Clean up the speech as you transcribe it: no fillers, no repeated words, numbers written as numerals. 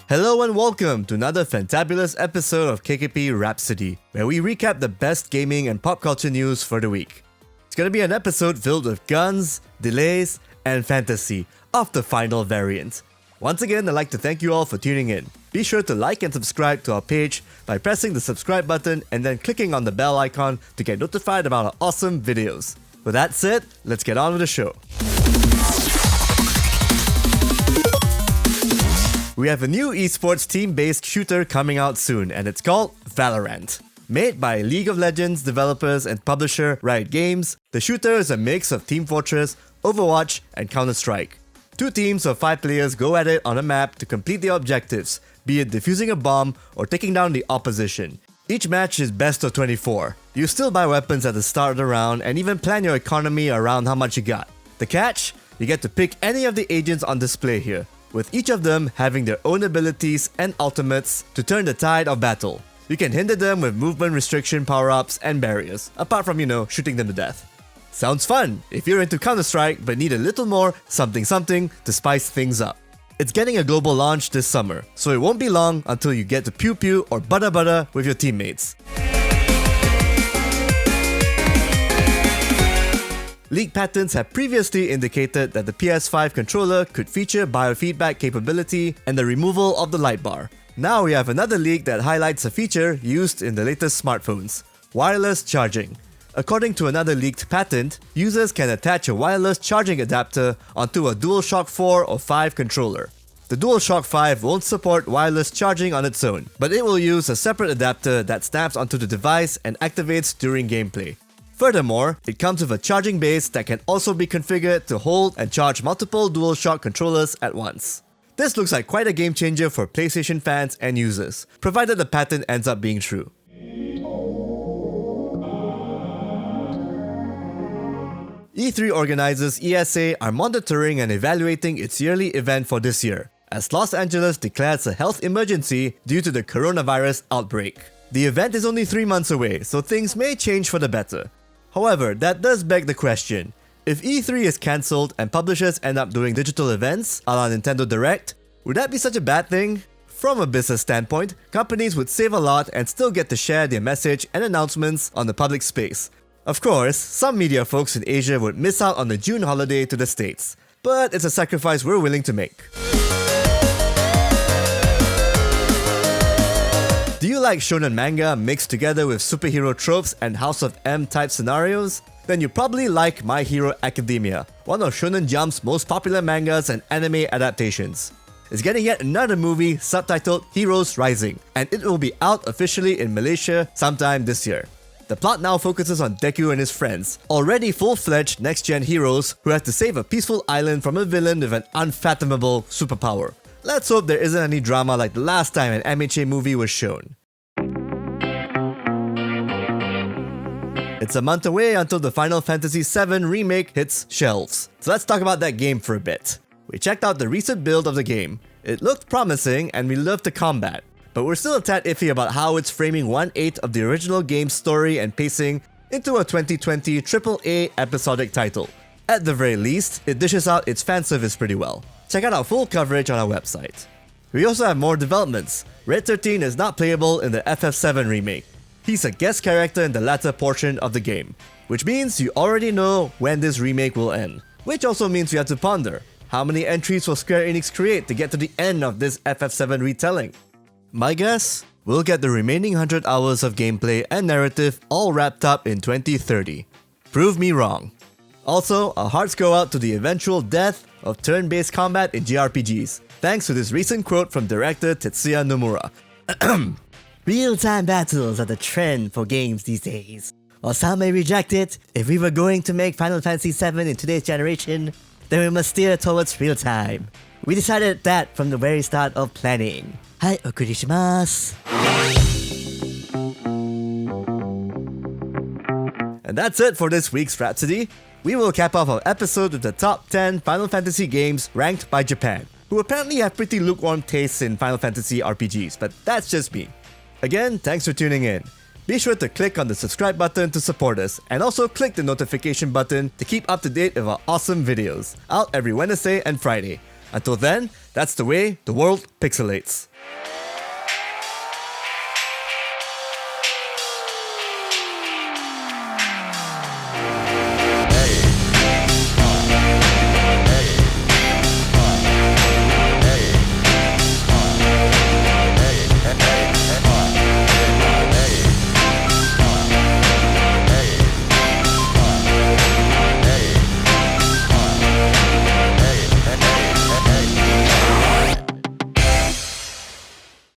Hello and welcome to another fantabulous episode of KKP Rhapsody, where we recap the best gaming and pop culture news for the week. It's gonna be an episode filled with guns, delays, and fantasy of the final variant. Once again, I'd like to thank you all for tuning in. Be sure to like and subscribe to our page by pressing the subscribe button and then clicking on the bell icon to get notified about our awesome videos. With that said, let's get on with the show. We have a new esports team-based shooter coming out soon, and it's called Valorant. Made by League of Legends developers and publisher Riot Games, the shooter is a mix of Team Fortress, Overwatch, and Counter-Strike. Two teams of 5 players go at it on a map to complete their objectives, be it defusing a bomb or taking down the opposition. Each match is best of 24. You still buy weapons at the start of the round and even plan your economy around how much you got. The catch? You get to pick any of the agents on display here, with each of them having their own abilities and ultimates to turn the tide of battle. You can hinder them with movement restriction power-ups and barriers, apart from, shooting them to death. Sounds fun if you're into Counter-Strike but need a little more something to spice things up. It's getting a global launch this summer, so it won't be long until you get to pew pew or butter with your teammates. Leaked patents have previously indicated that the PS5 controller could feature biofeedback capability and the removal of the light bar. Now we have another leak that highlights a feature used in the latest smartphones: wireless charging. According to another leaked patent, users can attach a wireless charging adapter onto a DualShock 4 or 5 controller. The DualShock 5 won't support wireless charging on its own, but it will use a separate adapter that snaps onto the device and activates during gameplay. Furthermore, it comes with a charging base that can also be configured to hold and charge multiple DualShock controllers at once. This looks like quite a game changer for PlayStation fans and users, provided the patent ends up being true. E3 organizers ESA are monitoring and evaluating its yearly event for this year, as Los Angeles declares a health emergency due to the coronavirus outbreak. The event is only 3 months away, so things may change for the better. However, that does beg the question: if E3 is cancelled and publishers end up doing digital events a la Nintendo Direct, would that be such a bad thing? From a business standpoint, companies would save a lot and still get to share their message and announcements on the public space. Of course, some media folks in Asia would miss out on the June holiday to the States, but it's a sacrifice we're willing to make. Do you like shonen manga mixed together with superhero tropes and House of M type scenarios? Then you probably like My Hero Academia, one of Shonen Jump's most popular mangas and anime adaptations. It's getting yet another movie subtitled Heroes Rising, and it will be out officially in Malaysia sometime this year. The plot now focuses on Deku and his friends, already full-fledged next-gen heroes who have to save a peaceful island from a villain with an unfathomable superpower. Let's hope there isn't any drama like the last time an MHA movie was shown. It's a month away until the Final Fantasy VII Remake hits shelves, so let's talk about that game for a bit. We checked out the recent build of the game. It looked promising and we loved the combat, but we're still a tad iffy about how it's framing 1/8 of the original game's story and pacing into a 2020 AAA episodic title. At the very least, it dishes out its fan service pretty well. Check out our full coverage on our website. We also have more developments. Red 13 is not playable in the FF7 Remake. He's a guest character in the latter portion of the game, which means you already know when this remake will end. Which also means we have to ponder: how many entries will Square Enix create to get to the end of this FF7 retelling? My guess? We'll get the remaining 100 hours of gameplay and narrative all wrapped up in 2030. Prove me wrong. Also, our hearts go out to the eventual death of turn-based combat in JRPGs, thanks to this recent quote from director Tetsuya Nomura. Real-time battles are the trend for games these days. While some may reject it, if we were going to make Final Fantasy VII in today's generation, then we must steer towards real-time. We decided that from the very start of planning. Hai okurishimashou. And that's it for this week's Rhapsody. We will cap off our episode with the top 10 Final Fantasy games ranked by Japan, who apparently have pretty lukewarm tastes in Final Fantasy RPGs, but that's just me. Again, thanks for tuning in. Be sure to click on the subscribe button to support us, and also click the notification button to keep up to date with our awesome videos, out every Wednesday and Friday. Until then, that's the way the world pixelates.